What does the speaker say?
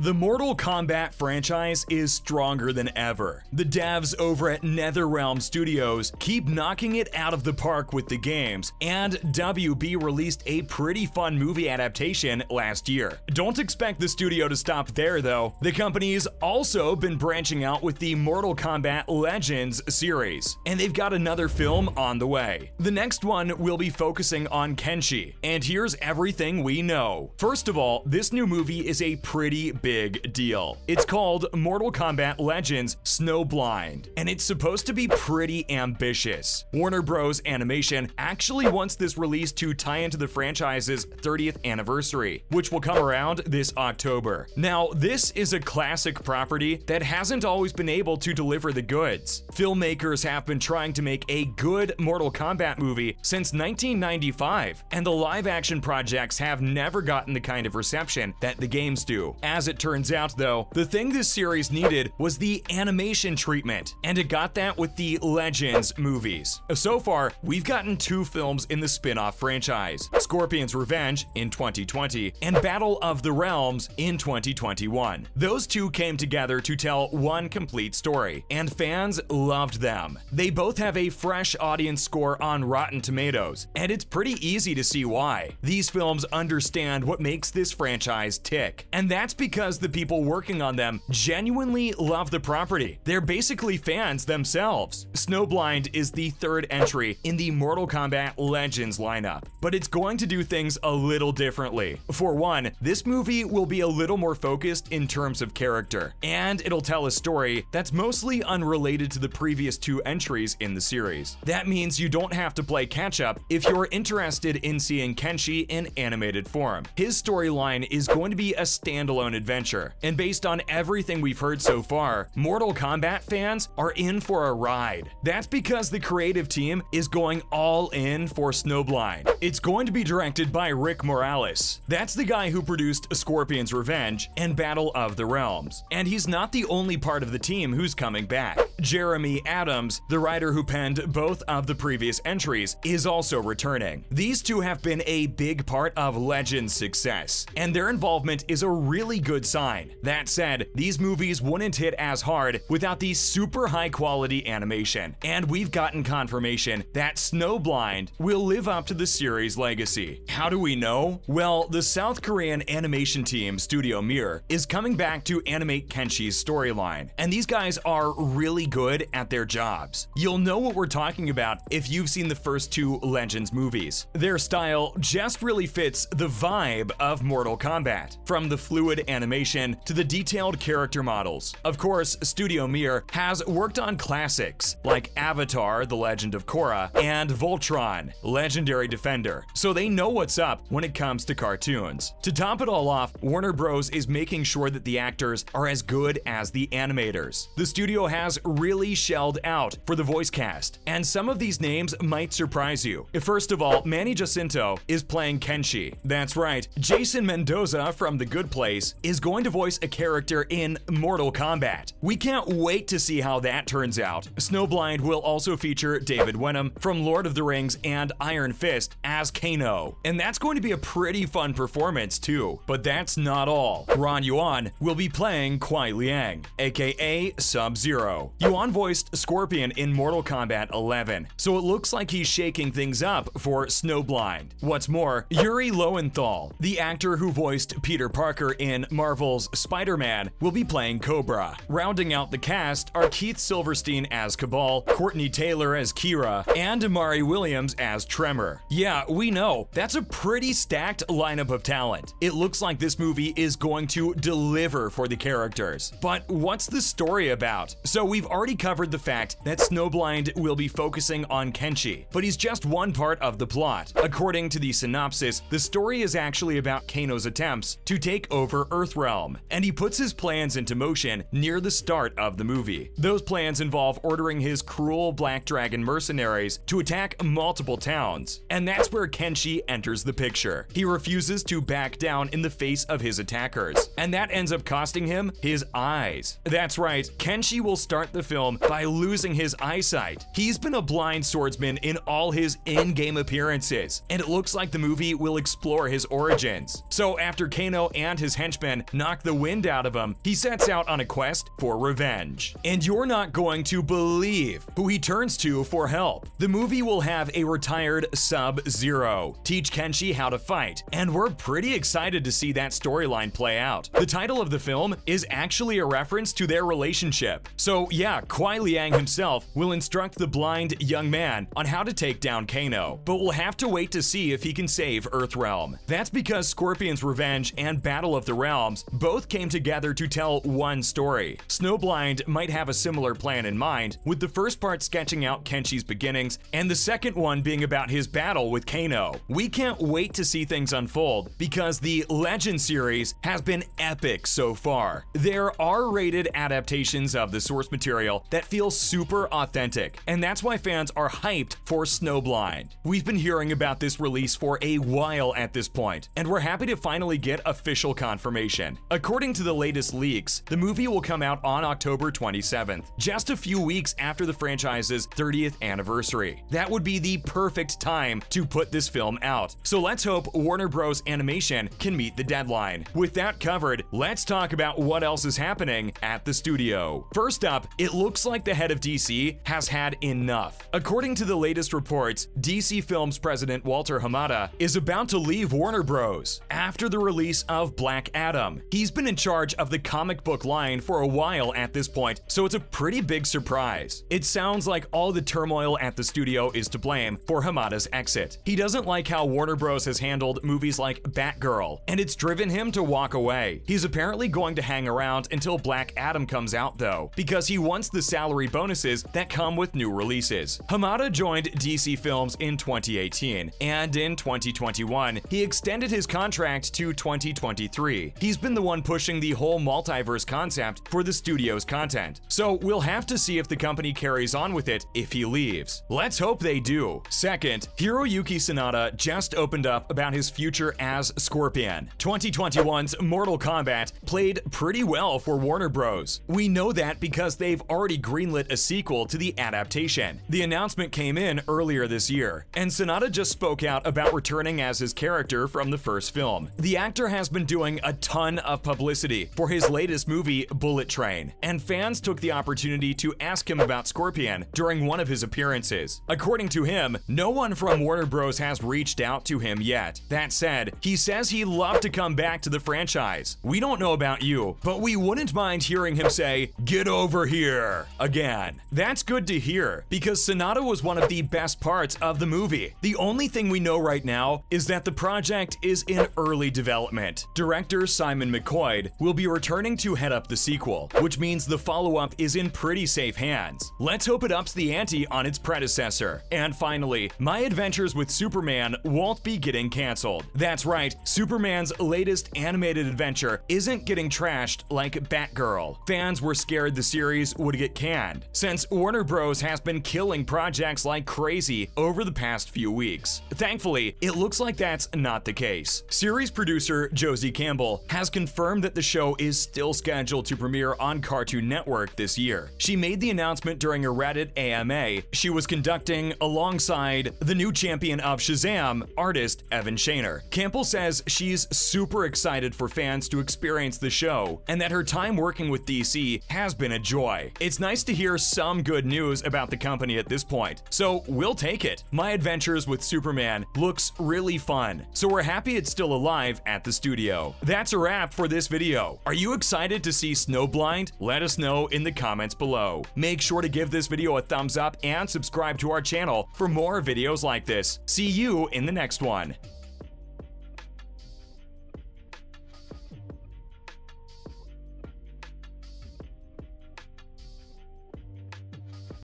The Mortal Kombat franchise is stronger than ever. The devs over at NetherRealm Studios keep knocking it out of the park with the games, and WB released a pretty fun movie adaptation last year. Don't expect the studio to stop there though. The company's also been branching out with the Mortal Kombat Legends series, and they've got another film on the way. The next one will be focusing on Kenshi, and here's everything we know. First of all, this new movie is a pretty big deal. It's called Mortal Kombat Legends Snowblind, and it's supposed to be pretty ambitious. Warner Bros. Animation actually wants this release to tie into the franchise's 30th anniversary, which will come around this October. Now, this is a classic property that hasn't always been able to deliver the goods. Filmmakers have been trying to make a good Mortal Kombat movie since 1995, and the live-action projects have never gotten the kind of reception that the games do. As it turns out though, the thing this series needed was the animation treatment, and it got that with the Legends movies. So far, we've gotten 2 films in the spin-off franchise, Scorpion's Revenge in 2020 and Battle of the Realms in 2021. Those 2 came together to tell one complete story, and fans loved them. They both have a fresh audience score on Rotten Tomatoes, and it's pretty easy to see why. These films understand what makes this franchise tick, and that's because the people working on them genuinely love the property. They're basically fans themselves. Snowblind is the 3rd entry in the Mortal Kombat Legends lineup, but it's going to do things a little differently. For one, this movie will be a little more focused in terms of character, and it'll tell a story that's mostly unrelated to the previous 2 entries in the series. That means you don't have to play catch-up if you're interested in seeing Kenshi in animated form. His storyline is going to be a standalone adventure, and based on everything we've heard so far, Mortal Kombat fans are in for a ride. That's because the creative team is going all in for Snowblind. It's going to be directed by Rick Morales. That's the guy who produced Scorpion's Revenge and Battle of the Realms, and he's not the only part of the team who's coming back. Jeremy Adams, the writer who penned both of the previous entries, is also returning. These 2 have been a big part of Legends' success, and their involvement is a really good sign. That said, these movies wouldn't hit as hard without the super high quality animation, and we've gotten confirmation that Snowblind will live up to the series' legacy. How do we know? Well, the South Korean animation team Studio Mir is coming back to animate Kenshi's storyline, and these guys are really good at their jobs. You'll know what we're talking about if you've seen the first 2 Legends movies. Their style just really fits the vibe of Mortal Kombat, from the fluid animation to the detailed character models. Of course, Studio Mir has worked on classics like Avatar: The Legend of Korra and Voltron: Legendary Defender, so they know what's up when it comes to cartoons. To top it all off, Warner Bros. Is making sure that the actors are as good as the animators. The studio has really shelled out for the voice cast, and some of these names might surprise you. First of all, Manny Jacinto is playing Kenshi. That's right, Jason Mendoza from The Good Place is going to voice a character in Mortal Kombat. We can't wait to see how that turns out. Snowblind will also feature David Wenham from Lord of the Rings and Iron Fist as Kano, and that's going to be a pretty fun performance too. But that's not all. Ron Yuan will be playing Kuai Liang, aka Sub-Zero. Yuan voiced Scorpion in Mortal Kombat 11, so it looks like he's shaking things up for Snowblind. What's more, Yuri Lowenthal, the actor who voiced Peter Parker in Marvel's Spider-Man, will be playing Cobra. Rounding out the cast are Keith Silverstein as Cabal, Courtney Taylor as Kira, and Amari Williams as Tremor. Yeah, we know, that's a pretty stacked lineup of talent. It looks like this movie is going to deliver for the characters. But what's the story about? So we've already covered the fact that Snowblind will be focusing on Kenshi, but he's just one part of the plot. According to the synopsis, the story is actually about Kano's attempts to take over Earthrealm, and he puts his plans into motion near the start of the movie. Those plans involve ordering his cruel Black Dragon mercenaries to attack multiple towns, and that's where Kenshi enters the picture. He refuses to back down in the face of his attackers, and that ends up costing him his eyes. That's right, Kenshi will start the film by losing his eyesight. He's been a blind swordsman in all his in-game appearances, and it looks like the movie will explore his origins. So after Kano and his henchmen knock the wind out of him, he sets out on a quest for revenge. And you're not going to believe who he turns to for help. The movie will have a retired Sub-Zero teach Kenshi how to fight, and we're pretty excited to see that storyline play out. The title of the film is actually a reference to their relationship. So yeah, Kuai Liang himself will instruct the blind young man on how to take down Kano, but we'll have to wait to see if he can save Earthrealm. That's because Scorpion's Revenge and Battle of the Realms both came together to tell one story. Snowblind might have a similar plan in mind, with the first part sketching out Kenshi's beginnings and the second one being about his battle with Kano. We can't wait to see things unfold because the Legend series has been epic so far. They're R-rated adaptations of the source material that feel super authentic, and that's why fans are hyped for Snowblind. We've been hearing about this release for a while at this point, and we're happy to finally get official confirmation. According to the latest leaks, the movie will come out on October 27th, just a few weeks after the franchise's 30th anniversary. That would be the perfect time to put this film out. So let's hope Warner Bros. Animation can meet the deadline. With that covered, let's talk about what else is happening at the studio. First up, it looks like the head of DC has had enough. According to the latest reports, DC Films president Walter Hamada is about to leave Warner Bros. After the release of Black Adam. He's been in charge of the comic book line for a while at this point, so it's a pretty big surprise. It sounds like all the turmoil at the studio is to blame for Hamada's exit. He doesn't like how Warner Bros. Has handled movies like Batgirl, and it's driven him to walk away. He's apparently going to hang around until Black Adam comes out though, because he wants the salary bonuses that come with new releases. Hamada joined DC Films in 2018, and in 2021, he extended his contract to 2023. He's been the one pushing the whole multiverse concept for the studio's content, so we'll have to see if the company carries on with it if he leaves. Let's hope they do. Second, Hiroyuki Sanada just opened up about his future as Scorpion. 2021's Mortal Kombat played pretty well for Warner Bros. We know that because they've already greenlit a sequel to the adaptation. The announcement came in earlier this year, and Sanada just spoke out about returning as his character from the first film. The actor has been doing a ton of publicity for his latest movie, Bullet Train, and fans took the opportunity to ask him about Scorpion during one of his appearances. According to him, no one from Warner Bros. Has reached out to him yet. That said, he says he'd love to come back to the franchise. We don't know about you, but we wouldn't mind hearing him say, "Get over here," again. That's good to hear, because Sanada was one of the best parts of the movie. The only thing we know right now is that the project is in early development. Director Simon McCoy will be returning to head up the sequel, which means the follow-up is in pretty safe hands. Let's hope it ups the ante on its predecessor. And finally, My Adventures with Superman won't be getting canceled. That's right, Superman's latest animated adventure isn't getting trashed like Batgirl. Fans were scared the series would get canned, since Warner Bros. Has been killing projects like crazy over the past few weeks. Thankfully, it looks like that's not the case. Series producer Josie Campbell has confirmed that the show is still scheduled to premiere on Cartoon Network this year. She made the announcement during a Reddit AMA she was conducting alongside the new champion of Shazam, artist Evan Shaner. Campbell says she's super excited for fans to experience the show, and that her time working with DC has been a joy. It's nice to hear some good news about the company at this point, so we'll take it. My Adventures with Superman looks really fun, so we're happy it's still alive at the studio. That's a wrap for this video. Are you excited to see Snowblind? Let us know in the comments below. Make sure to give this video a thumbs up and subscribe to our channel for more videos like this. See you in the next one.